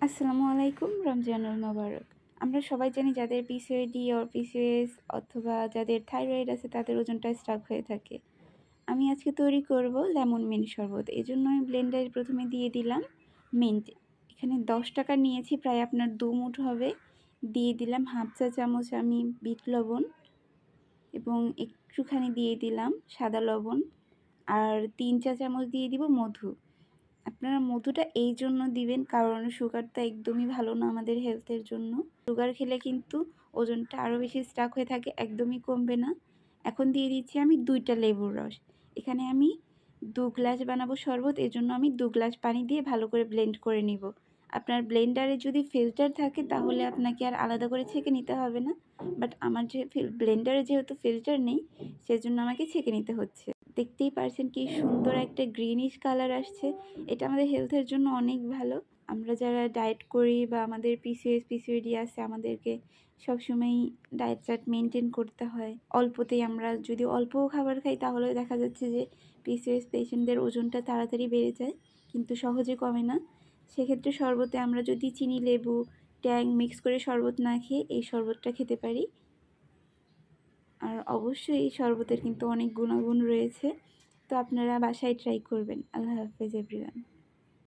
আসসালামু আলাইকুম, রমজানুল মোবারক। আমরা সবাই জানি যাদের পিসিওডি অর পিসিওএস অথবা যাদের থাইরয়েড আছে তাদের ওজনটা স্টাক হয়ে থাকে। আমি আজকে তৈরি করব লেমন মিন্ট শরবত। এজন্য আমি ব্লেন্ডারে প্রথমে দিয়ে দিলাম মিন্ট। এখানে 10 টাকা নিয়েছি, প্রায় আপনার 2 মুঠ হবে। দিয়ে দিলাম হাফ চা চামচ আমি বিট লবণ এবং একটুখানি দিয়ে দিলাম সাদা লবণ, আর 3 চা চামচ দিয়ে দিব মধু। আপনারা মধুটা এই জন্য দিবেন কারণ সুগারটা একদমই ভালো না আমাদের হেলথের জন্য। সুগার খেলে কিন্তু ওজনটা আরও বেশি স্টাক হয়ে থাকে, একদমই কমবে না। এখন দিয়ে দিচ্ছি আমি 2টা লেবুর রস। এখানে আমি 2 গ্লাস বানাবো শরবত, এজন্য আমি 2 গ্লাস পানি দিয়ে ভালো করে ব্লেন্ড করে নিব। আপনার ব্লেন্ডারে যদি ফিল্টার থাকে তাহলে আপনাকে আর আলাদা করে ছেঁকে নিতে হবে না, বাট আমার ব্লেন্ডারে যেহেতু ফিল্টার নেই সেজন্য আমাকে ছেঁকে নিতে হচ্ছে। দেখতেই পারছেন কি সুন্দর একটা গ্রিনিশ কালার আসছে। এটা আমাদের হেলথের জন্য অনেক ভালো। আমরা যারা ডায়েট করি বা আমাদের পিসিওডি আছে, আমাদেরকে সবসময়ই ডায়েট চার্ট মেনটেন করতে হয়। অল্পতেই আমরা যদি অল্পও খাবার খাই তাহলে দেখা যাচ্ছে যে পিসিওএস পেশেন্টদের ওজনটা তাড়াতাড়ি বেড়ে যায়, কিন্তু সহজে কমে না। সেক্ষেত্রে শরবতে আমরা যদি চিনি, লেবু, ট্যাং মিক্স করে শরবত না খেয়ে এই শরবতটা খেতে পারি। আর অবশ্যই এই শরবতের কিন্তু অনেক গুণাগুণ রয়েছে। তো আপনারা বাসায় ট্রাই করবেন। আল্লাহ হাফেজ এভরিওয়ান।